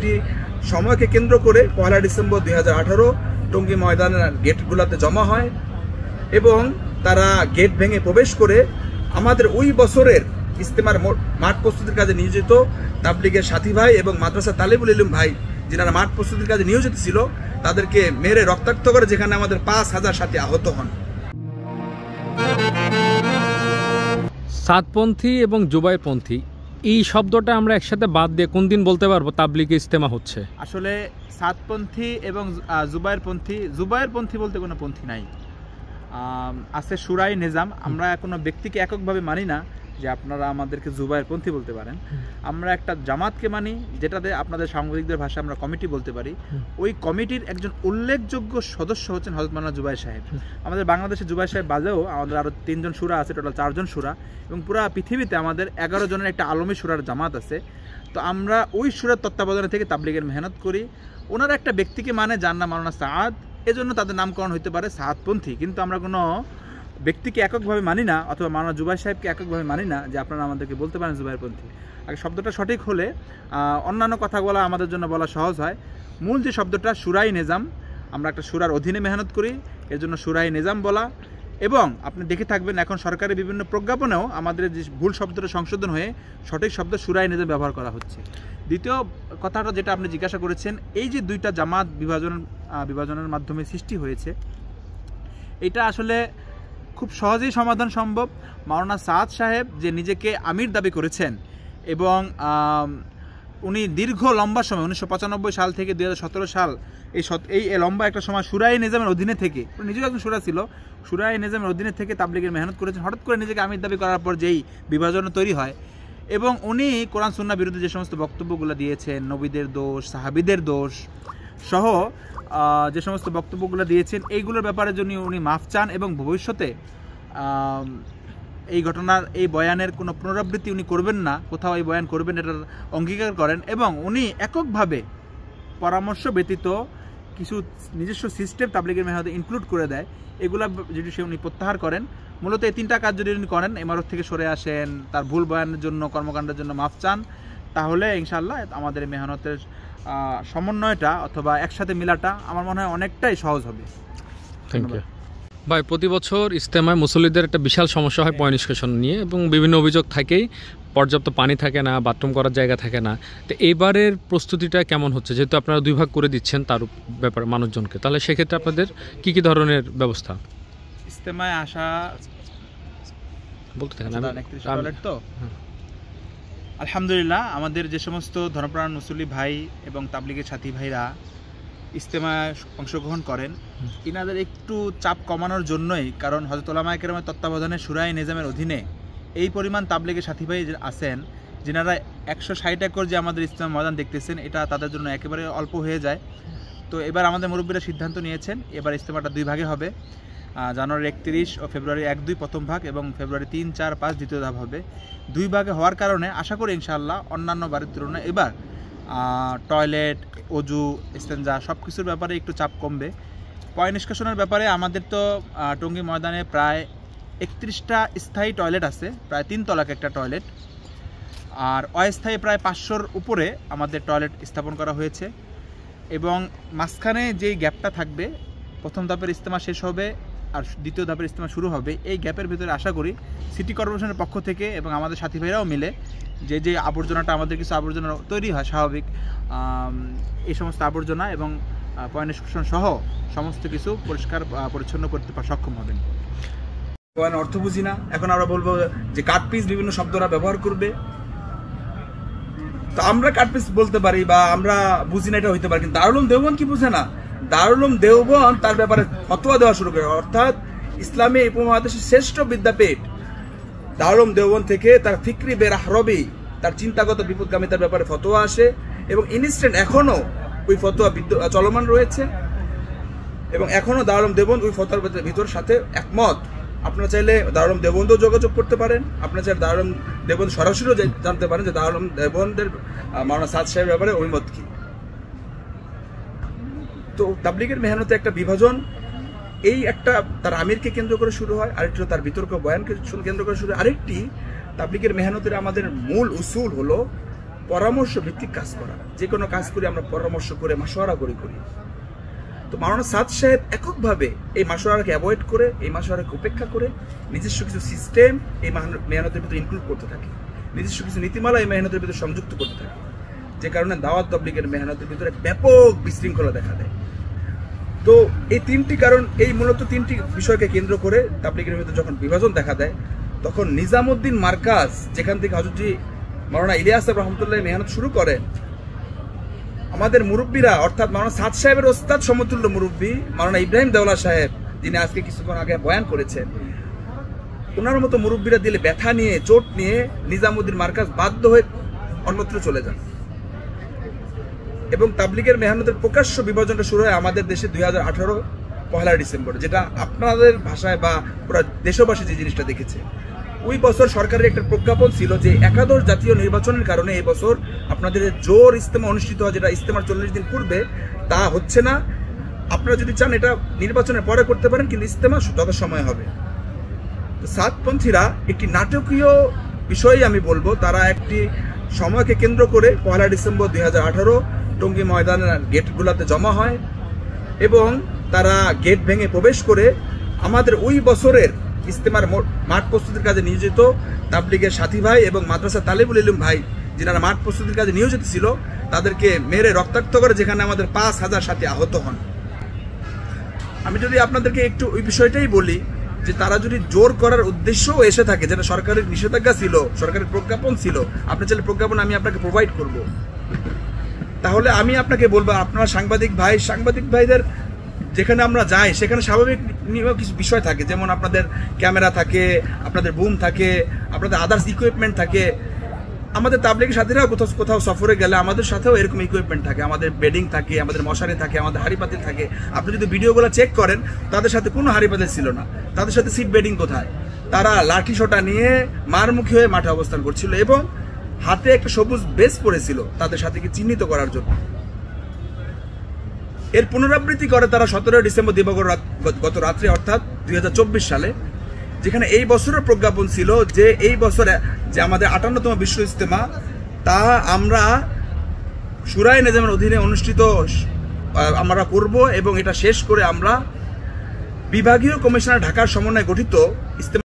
একটি সময়কে কেন্দ্র করে 1 ডিসেম্বর 2018 টঙ্গী ময়দানের গেটগুলোতে জমা হয় এবং তারা গেট ভেঙে প্রবেশ করে আমাদের ওই বছরের ইজতেমার মাঠ প্রস্তুতির কাজে নিয়োজিত তাবলিগের সাথী ভাই এবং মাদ্রাসা তালিবুল ইলম ভাই যারা মাঠ প্রস্তুতির কাজে নিয়োজিত ছিল তাদেরকে মেরে রক্তাক্ত করে, যেখানে আমাদের 5000 সাথী আহত হন। সাদপন্থী এবং জুবাইরপন্থী এই শব্দটা আমরা একসাথে বাদ দিয়ে কোন দিন বলতে পারবো তাবলিগে ইজতেমা হচ্ছে? আসলে সাদপন্থী এবং জুবাইরপন্থী বলতে কোনো পন্থী নাই, আছে শুরাই নিজাম। আমরা কোনো ব্যক্তিকে এককভাবে মানি না যে আপনারা আমাদেরকে জুবাইরপন্থী বলতে পারেন। আমরা একটা জামাতকে মানি, যেটাতে আপনাদের সাংবাদিকদের ভাষায় আমরা কমিটি বলতে পারি। ওই কমিটির একজন উল্লেখযোগ্য সদস্য হচ্ছেন হযরত মাওলানা জুবাইর সাহেব। আমাদের বাংলাদেশে জুবাইর সাহেব বাদেও আমাদের আরও 3 জন শুরা আছে, টোটাল 4 জন শুরা, এবং পুরো পৃথিবীতে আমাদের 11 জনের একটা আলমী শুরার জামাত আছে। তো আমরা ওই শুরার তত্ত্বাবধানে থেকে তাবলিগের মেহনত করি। ওনারা একটা ব্যক্তিকে মানে যার নাম মাওলানা সাদ, এজন্য তাদের নামকরণ হতে পারে সাদপন্থী। কিন্তু আমরা কোনো ব্যক্তিকে এককভাবে মানি না, অথবা মাওলানা জুবাইর সাহেবকে এককভাবে মানি না যে আপনারা আমাদেরকে বলতে পারেন জুবাইরপন্থী। আগে শব্দটা সঠিক হলে অন্যান্য কথাগুলো আমাদের জন্য বলা সহজ হয়। মূল যে শব্দটা শুরাই নিজাম, আমরা একটা শুরার অধীনে মেহনত করি, এর জন্য শুরাই নিজাম বলা। এবং আপনি দেখে থাকবেন এখন সরকারি বিভিন্ন প্রজ্ঞাপনেও আমাদের যে ভুল শব্দটা সংশোধন হয়ে সঠিক শব্দ শুরাই নিজাম ব্যবহার করা হচ্ছে। দ্বিতীয় কথাটা যেটা আপনি জিজ্ঞাসা করেছেন, এই যে 2টা জামাত বিভাজনের মাধ্যমে সৃষ্টি হয়েছে, এটা আসলে খুব সহজেই সমাধান সম্ভব। মাওলানা সাদ সাহেব যে নিজেকে আমির দাবি করেছেন এবং উনি দীর্ঘ লম্বা সময় 1995 সাল থেকে 2017 সাল এই লম্বা একটা সময় শুরাই নিজামের অধীনে থেকে, উনি নিজেও একজন শুরা ছিল, শুরাই নিজামের অধীনে থেকে তাবলিগের মেহনত করেছেন। হঠাৎ করে নিজেকে আমির দাবি করার পর যেই বিভাজন তৈরি হয়, এবং উনি কোরআন সুন্নাহ বিরুদ্ধে যে সমস্ত বক্তব্যগুলো দিয়েছেন, নবীদের দোষ, সাহাবীদের দোষ সহ যে সমস্ত বক্তব্যগুলো দিয়েছেন, এইগুলোর ব্যাপারে জন্য উনি মাফ চান এবং ভবিষ্যতে এই ঘটনার এই বয়ানের কোনো পুনরাবৃত্তি উনি করবেন না, কোথাও এই বয়ান করবেন এটার অঙ্গীকার করেন। এবং উনি এককভাবে পরামর্শ ব্যতীত কিছু নিজস্ব সিস্টেম তাবলিগের মেহনতে ইনক্লুড করে দেয়, এগুলা যদি উনি প্রত্যাহার করেন। মূলত এই 3টা কাজ যদি উনি করেন, ইমারত থেকে সরে আসেন, তার ভুল বয়ানের জন্য, কর্মকাণ্ডের জন্য মাফ চান, তাহলে ইনশাআল্লাহ আমাদের মেহনতের সমন্বয়টা অথবা একসাথে মিলাটা আমার মনে হয় অনেকটাই সহজ হবে। থ্যাংক ইউ ভাই। প্রতি বছর ইজতেমায় মুসল্লিদের একটা বিশাল সমস্যা হয় পয় নিষ্কাশন নিয়ে, এবং বিভিন্ন অভিযোগ থাকেই, পর্যাপ্ত পানি থাকে না, বাথরুম করার জায়গা থাকে না। তো এইবারের প্রস্তুতিটা কেমন হচ্ছে, যেহেতু আপনারা 2 ভাগ করে দিচ্ছেন তার ব্যাপারে মানুষজনকে, তাহলে সেক্ষেত্রে আপনাদের কি কি ধরনের ব্যবস্থা? ইজতেমায় আসা বলতে থাকেন তো আলহামদুলিল্লাহ, আমাদের যে সমস্ত ধর্মপ্রাণ মুসল্লি ভাই এবং তাবলিগের সাথী ভাইরা ইজতেমায় অংশগ্রহণ করেন, ইনাদের একটু চাপ কমানোর জন্যই, কারণ হযরত উলামায়ে কেরামের তত্ত্বাবধানে শুরাই নিজামের অধীনে এই পরিমাণ তাবলিগের সাথী ভাই আছেন, যিনারা 160 একর যে আমাদের ইজতেমা ময়দান দেখতেছেন, এটা তাদের জন্য একেবারে অল্প হয়ে যায়। তো এবার আমাদের মুরব্বীরা সিদ্ধান্ত নিয়েছেন, এবার ইজতেমাটা 2 ভাগে হবে। জানুয়ারি 31 ও ফেব্রুয়ারি 1-2 প্রথম ভাগ, এবং ফেব্রুয়ারি 3, 4, 5 দ্বিতীয় ধাপ হবে। 2 ভাগে হওয়ার কারণে আশা করি ইনশাআল্লাহ অন্যান্য বারের তুলনায় এবার টয়লেট, অজু, ইস্তেঞ্জা সব কিছুর ব্যাপারে একটু চাপ কমবে। পয় নিষ্কাশনের ব্যাপারে আমাদের তো টঙ্গী ময়দানে প্রায় 31টা স্থায়ী টয়লেট আছে, প্রায় 3 তলাক একটা টয়লেট, আর অস্থায়ী প্রায় 500-র উপরে আমাদের টয়লেট স্থাপন করা হয়েছে। এবং মাঝখানে যেই গ্যাপটা থাকবে, প্রথম ধাপের ইজতেমা শেষ হবে আর দ্বিতীয় ধাপের ইজতেমা শুরু হবে, এই গ্যাপের ভিতরে আশা করি সিটি কর্পোরেশনের পক্ষ থেকে এবং আমাদের সাথী ভাইরাও মিলে যে আবর্জনাটা, আমাদের কিছু আবর্জনা তৈরি হয় স্বাভাবিক, এই সমস্ত আবর্জনা এবং পয় নিষ্কাশন সহ সমস্ত কিছু পরিষ্কার পরিচ্ছন্ন করতে সক্ষম হবেন। অর্থ বুঝি না, এখন আমরা বলবো যে কাটপিস বিভিন্ন শব্দরা ব্যবহার করবে, তো আমরা কাটপিস বলতে পারি বা আমরা বুঝি না, এটা হইতে পারে। কিন্তু দারুল উলুম দেওবন্দ কি বুঝে না? দারুল উলুম দেওবন্দ তার ব্যাপারে ফতোয়া দেওয়া শুরু করে, অর্থাৎ ইসলামী উপমহাদেশের শ্রেষ্ঠ বিদ্যাপীঠ দারুল উলুম দেওবন্দ থেকে তার ফিকরি বেরাহরবি, তার চিন্তাগত বিপদগামিতার ব্যাপারে ফতোয়া আসে, এবং ইনস্ট্যান্ট এখনো ওই ফতোয়া চলমান রয়েছে, এবং এখনো দারুল উলুম দেওবন্দ ওই ফতোয়ার ভিতর সাথে একমত। আপনারা চাইলে দারুল উলুম দেওবন্দেও যোগাযোগ করতে পারেন, আপনারা চাইলে দারুল উলুম দেওবন্দ সরাসরিও জানতে পারেন যে দারুল উলুম দেওবন্দের মাওলানা সাদ সাহেবের ব্যাপারে অভিমত কি। তো তাবলিগের মেহনতে একটা বিভাজন, এই একটা তার আমিরকে কেন্দ্র করে শুরু হয়, আরেকটি তার বিতর্ক বয়ানকে কেন্দ্র করে শুরু হয়, আরেকটি তাবলিগের মেহনতের আমাদের মূল উসুল হলো পরামর্শ ভিত্তিক কাজ করা। যে কোনো কাজ করি আমরা পরামর্শ করে মাশওয়ারা করি। তো মাওলানা সাদ সাহেব এককভাবে এই মাশওয়ারাকে অ্যাভয়েড করে, এই মাশওয়ারাকে উপেক্ষা করে নিজস্ব কিছু সিস্টেম এই মেহনতের ভিতরে ইনক্লুড করতে থাকে, নিজস্ব কিছু নীতিমালা এই মেহনতের ভিতরে সংযুক্ত করতে থাকে, যে কারণে দাওয়াত তাবলীগের মেহনতের ভিতরে ব্যাপক বিশৃঙ্খলা দেখা দেয়। তো এই তিনটি কারণ, এই মূলত তিনটি বিষয়কে কেন্দ্র করে তাবলীগের ভিতরে যখন বিভাজন দেখা দেয়, তখন নিজামুদ্দিন মার্কাজ, যেখান থেকে হযরতজি মাওলানা ইলিয়াস সাহেব রহমতুল্লাহ মেহনত শুরু করেন, আমাদের মুরব্বীরা অর্থাৎ মাওলানা সাদ সাহেবের ওস্তাদ সমতুল্য মুরব্বী মাওলানা ইব্রাহিম দেওলা সাহেব, যিনি আজকে কিছুক্ষণ আগে বয়ান করেছেন, ওনার মতো মুরব্বীরা দিলে ব্যথা নিয়ে, চোট নিয়ে নিজামুদ্দিন মার্কাজ বাধ্য হয়ে অন্যত্র চলে যান এবং তাবলীগের মেহনতের প্রকাশ্য বিভাজনটা শুরু হয় আমাদের দেশে 2018 পহেলা ডিসেম্বর, যেটা আপনাদের ভাষায় বা পুরো দেশবাসী যে জিনিসটা দেখেছে। ওই বছর সরকারের একটা প্রজ্ঞাপন ছিল যে একাদশ জাতীয় নির্বাচনের কারণে এই বছর আপনাদের জোর ইজতেমা অনুষ্ঠিত হয়, যেটা ইজতেমার 40 দিন পূর্বে, তা হচ্ছে না। আপনারা যদি চান এটা নির্বাচনের পরে করতে পারেন, কিন্তু ইজতেমা যথাসময়ে হবে। তো সাতপন্থীরা একটি নাটকীয় বিষয় আমি বলবো, তারা একটি সময়কে কেন্দ্র করে পহেলা ডিসেম্বর 2018 টঙ্গী ময়দানের গেটগুলোতে জমা হয় এবং তারা গেট ভেঙে প্রবেশ করে আমাদের ওই বছরের ইজতেমার মাঠ প্রস্তুতির কাজে নিয়োজিত তাবলীগের সাথী ভাই এবং মাদ্রাসা তালিবুল ইলম ভাই, যারা মাঠ প্রস্তুতির কাজে নিয়োজিত ছিল, তাদেরকে মেরে রক্তাক্ত করে, যেখানে আমাদের 5000 সাথী আহত হন। আমি যদি আপনাদেরকে একটু ওই বিষয়টাই বলি যে তারা যদি জোর করার উদ্দেশ্যও এসে থাকে, যেটা সরকারের নিষেধাজ্ঞা ছিল, সরকারের প্রজ্ঞাপন ছিল, আপনি চাইলে প্রজ্ঞাপন আমি আপনাকে প্রোভাইড করব, তাহলে আমি আপনাকে বলবো আপনারা সাংবাদিক ভাইদের যেখানে আমরা যাই সেখানে স্বাভাবিক কিছু বিষয় থাকে, যেমন আপনাদের ক্যামেরা থাকে, আপনাদের বুম থাকে, আপনাদের আদার্স ইকুইপমেন্ট থাকে। আমাদের তাবলীগের সাথীরাও কোথাও সফরে গেলে আমাদের সাথেও এরকম ইকুইপমেন্ট থাকে, আমাদের বেডিং থাকে, আমাদের মশারি থাকে, আমাদের হাড়ি পাতিল থাকে। আপনি যদি ভিডিওগুলো চেক করেন, তাদের সাথে কোনো হাড়ি পাতিল ছিল না, তাদের সাথে সিট বেডিং কোথায়? তারা লাঠি সোটা নিয়ে মারমুখী হয়ে মাঠে অবস্থান করছিল এবং হাতে একটা সবুজ বেস পড়েছিল তাদের সাথীকে চিহ্নিত করার জন্য। এর পুনরাবৃত্তি করে তারা 17 ডিসেম্বর দিবাগত গত রাত্রে অর্থাৎ 2024 সালে, যেখানে এই বছরের প্রজ্ঞাপন ছিল যে এই বছরে যে আমাদের 58তম বিশ্ব ইজতেমা, তা আমরা শুরায়ে নিজামের অধীনে অনুষ্ঠিত আমরা করব এবং এটা শেষ করে আমরা বিভাগীয় কমিশনার ঢাকার সমন্বয়ে গঠিত ইজতেমা